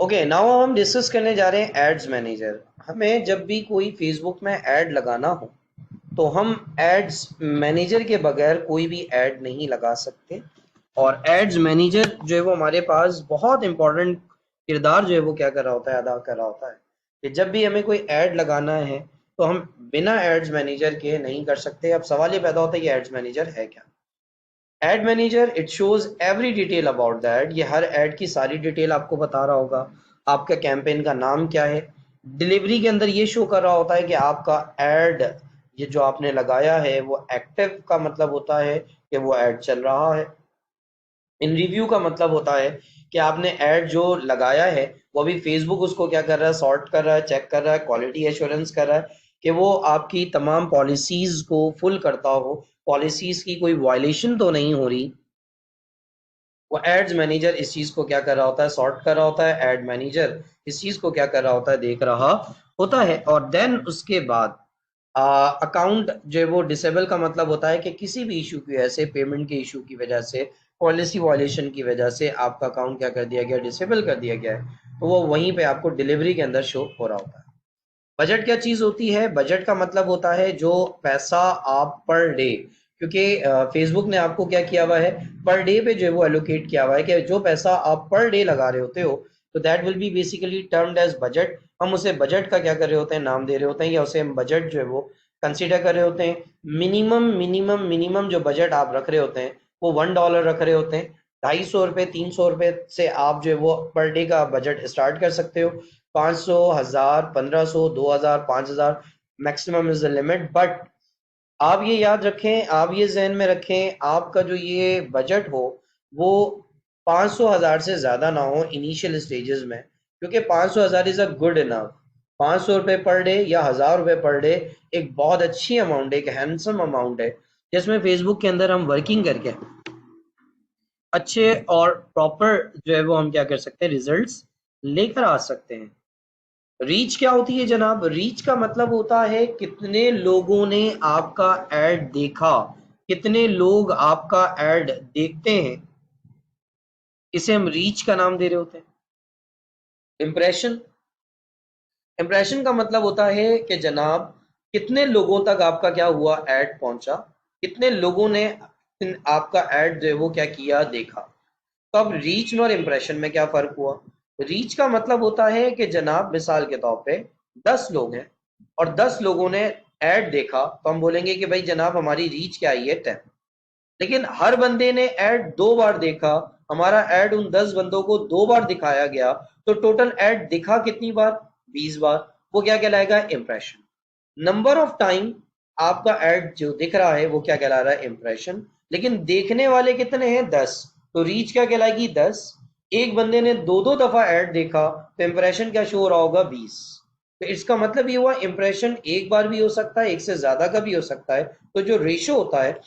Okay, now हम discuss करने जा रहे हैं एड्स मैनेजर। हमें जब भी कोई फेसबुक में ऐड लगाना हो तो हम एड्स मैनेजर के बगैर कोई भी ऐड नहीं लगा सकते। और एड्स मैनेजर जो है वो हमारे पास बहुत इंपॉर्टेंट किरदार जो है वो क्या कर रहा होता है, अदा कर रहा होता है कि जब भी हमें कोई ऐड लगाना है तो हम बिना एड्स मैनेजर के नहीं कर सकते। अब सवाल ये पैदा होता है कि एड्स मैनेजर है क्या। Ad manager it shows every detail about the ad. ये हर एड की सारी डिटेल आपको बता रहा होगा। आपका कैंपेन का नाम क्या है, डिलीवरी के अंदर ये शो कर रहा होता है कि आपका एड ये जो आपने लगाया है वो एक्टिव का मतलब होता है कि वो एड चल रहा है। इन रिव्यू का मतलब होता है कि आपने ऐड जो लगाया है वो अभी फेसबुक उसको क्या कर रहा है, सॉर्ट कर रहा है, चेक कर रहा है, क्वालिटी एश्योरेंस कर रहा है कि वो आपकी तमाम पॉलिसीज को फुल करता हो, पॉलिसीज की कोई वायलेशन तो नहीं हो रही। वो एड्स मैनेजर इस चीज को क्या कर रहा होता है, सॉर्ट कर रहा होता है। एड मैनेजर इस चीज को क्या कर रहा होता है, देख रहा होता है। और देन उसके बाद अकाउंट जो है वो डिसेबल का मतलब होता है कि किसी भी इशू की वजह से, पेमेंट के इशू की वजह से, पॉलिसी वायलेशन की वजह से आपका अकाउंट क्या कर दिया गया, डिसेबल कर दिया गया है। तो वो वहीं पे आपको डिलीवरी के अंदर शो हो रहा होता है। बजट क्या चीज होती है, बजट का मतलब होता है जो पैसा आप पर डे, क्योंकि फेसबुक ने आपको क्या किया हुआ है, पर डे पे जो है वो एलोकेट किया हुआ है कि जो पैसा आप पर डे लगा रहे होते हो तो that will be basically termed as budget. हम उसे बजट का क्या कर रहे होते हैं, नाम दे रहे होते हैं, या उसे हम बजट जो है वो कंसिडर कर रहे होते हैं। मिनिमम जो बजट आप रख रहे होते हैं वो $1 रख रहे होते हैं। 250 रुपये, 300 रुपये से आप जो है वो पर डे का बजट स्टार्ट कर सकते हो। 500, 1000, 1500, 2000, 5000 maximum is the limit. But आप ये याद रखें, आप ये जहन में रखें, आपका जो ये बजट हो वो 500, 1000 से ज्यादा ना हो इनिशियल स्टेजेस में, क्योंकि 500, 1000 इज अ गुड इनफ। 500 रुपये पर डे या 1000 रुपये पर डे एक बहुत अच्छी अमाउंट है, एक हैंडसम अमाउंट है, जिसमें फेसबुक के अंदर हम वर्किंग करके अच्छे और प्रॉपर जो है वो हम क्या कर सकते हैं, रिजल्ट्स लेकर आ सकते हैं। रीच क्या होती है जनाब, रीच का मतलब होता है कितने लोगों ने आपका एड देखा, कितने लोग आपका एड देखते हैं, इसे हम रीच का नाम दे रहे होते हैं। इम्प्रेशन, इम्प्रेशन का मतलब होता है कि जनाब कितने लोगों तक आपका क्या हुआ, एड पहुंचा, कितने लोगों ने आपका एड जो है वो क्या किया, देखा। तो अब रीच में और इम्प्रेशन में क्या फर्क हुआ। रीच का मतलब होता है कि जनाब मिसाल के तौर पे 10 लोग हैं और 10 लोगों ने ऐड देखा, तो हम बोलेंगे कि भाई जनाब हमारी रीच क्या आई है, 10। लेकिन हर बंदे ने ऐड 2 बार देखा, हमारा ऐड उन 10 बंदों को 2 बार दिखाया गया, तो टोटल ऐड दिखा कितनी बार, 20 बार। वो क्या कहलाएगा, इम्प्रेशन। नंबर ऑफ टाइम आपका एड जो दिख रहा है वो क्या कहला रहा है, इम्प्रेशन। लेकिन देखने वाले कितने हैं, 10, तो रीच क्या कहलाएगी, 10। एक बंदे ने दो दो दफा एड देखा तो इम्प्रेशन क्या शो हो रहा होगा, 20। तो इसका मतलब ये हुआ इम्प्रेशन एक बार भी हो सकता है, एक से ज्यादा का भी हो सकता है। तो जो रेशो होता है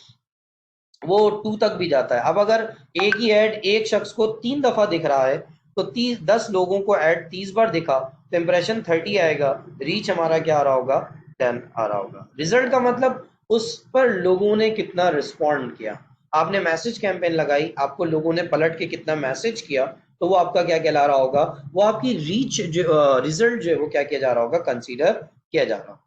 वो 2 तक भी जाता है। अब अगर एक ही ऐड एक शख्स को 3 दफा दिख रहा है तो 10 लोगों को ऐड 30 बार दिखा तो इम्प्रेशन 30 आएगा, रीच हमारा क्या आ रहा होगा, 10 आ रहा होगा। रिजल्ट का मतलब उस पर लोगों ने कितना रिस्पॉन्ड किया। आपने मैसेज कैंपेन लगाई, आपको लोगों ने पलट के कितना मैसेज किया, तो वो आपका क्या कहला रहा होगा, वो आपकी रीच जो रिजल्ट जो है वो क्या किया जा रहा होगा, कंसीडर किया जा रहा होगा।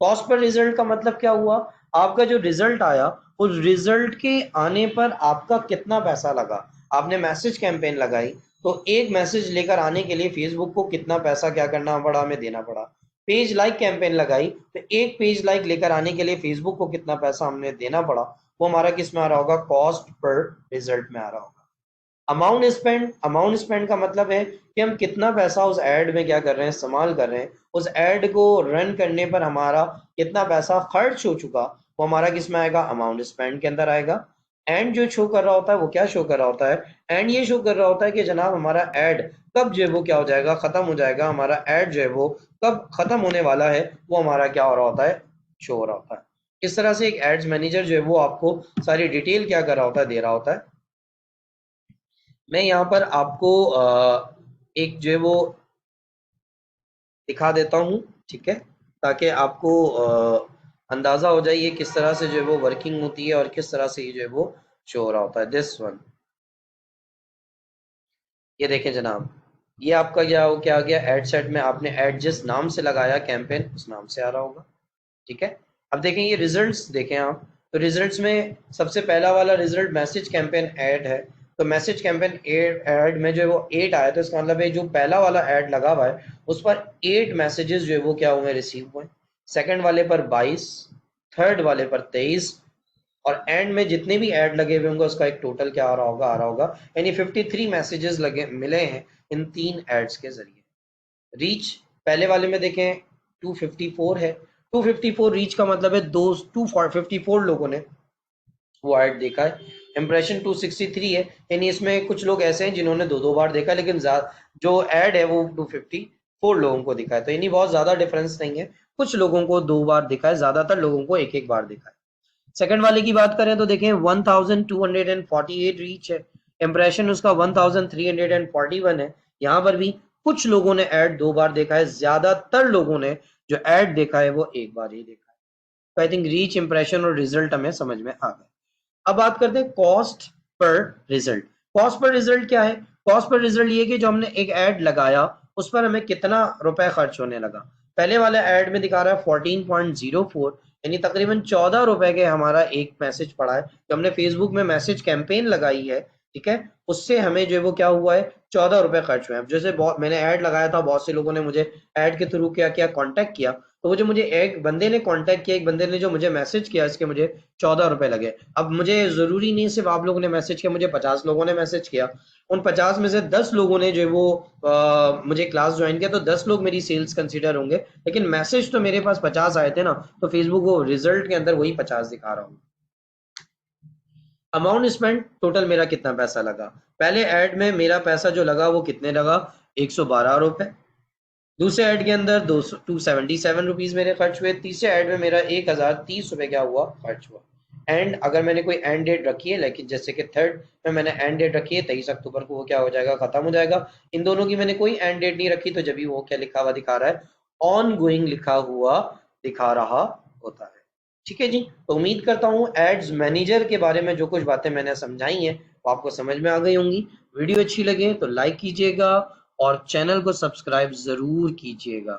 कॉस्ट पर रिजल्ट का मतलब क्या हुआ, आपका जो रिजल्ट आया उस रिजल्ट के आने पर आपका कितना पैसा लगा। आपने मैसेज कैंपेन लगाई तो एक मैसेज लेकर आने के लिए फेसबुक को कितना पैसा क्या करना पड़ा, हमें देना पड़ा। पेज लाइक कैंपेन लगाई तो एक पेज लाइक लेकर आने के लिए फेसबुक को कितना पैसा हमने देना पड़ा, वो हमारा किस में आ रहा होगा, कॉस्ट पर रिजल्ट में आ रहा होगा। अमाउंट स्पेंड, अमाउंट स्पेंड का मतलब है कि हम कितना पैसा उस ऐड में क्या कर रहे हैं, इस्तेमाल कर रहे हैं। उस ऐड को रन करने पर हमारा कितना पैसा खर्च हो चुका, वो हमारा किस में आएगा, अमाउंट स्पेंड के अंदर आएगा। एंड जो शो कर रहा होता है वो क्या शो कर रहा होता है, एंड ये शो कर रहा होता है कि जनाब हमारा ऐड कब जो है वो क्या हो जाएगा, खत्म हो जाएगा। हमारा ऐड जो है वो कब खत्म होने वाला है, वो हमारा क्या हो रहा होता है, शो हो रहा होता है। इस तरह से एक एड्स मैनेजर जो है वो आपको सारी डिटेल क्या कर रहा होता है, दे रहा होता है। मैं यहाँ पर आपको एक जो है वो दिखा देता हूँ, ठीक है, ताकि आपको अंदाजा हो जाए ये किस तरह से जो है वो वर्किंग होती है और किस तरह से ये जो है वो शो हो रहा होता है। दिस वन, ये देखें जनाब, ये आपका क्या आ गया, एड सेट में आपने एड जिस नाम से लगाया कैंपेन उस नाम से आ रहा होगा। ठीक है, अब देखें ये रिजल्ट्स देखें आप, तो रिजल्ट्स में सबसे पहला वाला रिजल्ट मैसेज कैंपेन ऐड है, तो मैसेज कैंपेन ऐड में जो है वो 8 आया, तो इसका मतलब है जो पहला वाला ऐड लगा हुआ है उस पर 8 मैसेजेस जो है वो क्या हुए, रिसीव हुए। सेकंड वाले पर 22, थर्ड वाले पर 23, और एंड में जितने भी ऐड लगे हुए होंगे उसका एक टोटल क्या आ रहा होगा, यानी 53 मैसेजेस लगे मिले हैं इन 3 एड्स के जरिए। रीच पहले वाले में देखें 254 है, 254 रीच का मतलब है 254 लोगों ने वो ऐड देखा है। इम्प्रेशन 263 है, यानी इसमें कुछ लोग ऐसे हैं जिन्होंने दो दो बार देखा, लेकिन जो ऐड है वो 254 लोगों को दिखा है, तो यानी बहुत ज्यादा डिफरेंस नहीं है, कुछ लोगों को 2 बार दिखा है, ज्यादातर लोगों को एक एक बार दिखा है। सेकंड वाले की बात करें तो देखें 1248 रीच है, इंप्रेशन उसका 1341 है। यहाँ पर भी कुछ लोगों ने ऐड 2 बार देखा है, ज्यादातर लोगों ने जो ऐड देखा है वो एक बार ही देखा है। तो आई थिंक रीच, इंप्रेशन और रिजल्ट हमें समझ में आ गए। अब बात करते हैं cost per result. Cost per result क्या है? कॉस्ट पर रिजल्ट ये कि जो हमने एक ऐड लगाया उस पर हमें कितना रुपए खर्च होने लगा। पहले वाले ऐड में दिखा रहा है 14.04, यानी तकरीबन 14 रुपए के हमारा एक मैसेज पड़ा है, जो हमने फेसबुक में मैसेज कैंपेन लगाई है। ठीक है, उससे हमें जो है वो क्या हुआ है, 14 रुपए खर्च हुए हैं। अब जैसे बहुत मैंने ऐड लगाया था, बहुत से लोगों ने मुझे ऐड के थ्रू क्या किया, कांटेक्ट किया, तो वो जो मुझे एक बंदे ने कांटेक्ट किया, एक बंदे ने जो मुझे मैसेज किया, इसके मुझे 14 रुपए लगे। अब मुझे जरूरी नहीं सिर्फ आप लोगों ने मैसेज किया, मुझे 50 लोगों ने मैसेज किया, उन 50 में से 10 लोगों ने जो है वो मुझे क्लास ज्वाइन किया, तो 10 लोग मेरी सेल्स कंसीडर होंगे, लेकिन मैसेज तो मेरे पास 50 आए थे ना, तो फेसबुक वो रिजल्ट के अंदर वही 50 दिखा रहा हूँ। अमाउंट स्पेंड, टोटल मेरा कितना पैसा लगा। पहले ऐड में मेरा पैसा जो लगा वो कितने लगा, 112 रुपए। दूसरे ऐड के अंदर 277 रुपीज मेरे खर्च हुए। तीसरे ऐड में मेरा 1030 रुपए क्या हुआ, खर्च हुआ। एंड अगर मैंने कोई एंड डेट रखी है, लेकिन जैसे कि थर्ड में मैंने एंड डेट रखी है 23 अक्टूबर को, वो क्या हो जाएगा, खत्म हो जाएगा। इन दोनों की मैंने कोई एंड डेट नहीं रखी, तो जब भी वो क्या लिखा हुआ दिखा रहा है, ऑन गोइंग लिखा हुआ दिखा रहा होता है। ठीक है जी, तो उम्मीद करता हूँ एड्स मैनेजर के बारे में जो कुछ बातें मैंने समझाई हैं वो आपको समझ में आ गई होंगी। वीडियो अच्छी लगे तो लाइक कीजिएगा और चैनल को सब्सक्राइब जरूर कीजिएगा।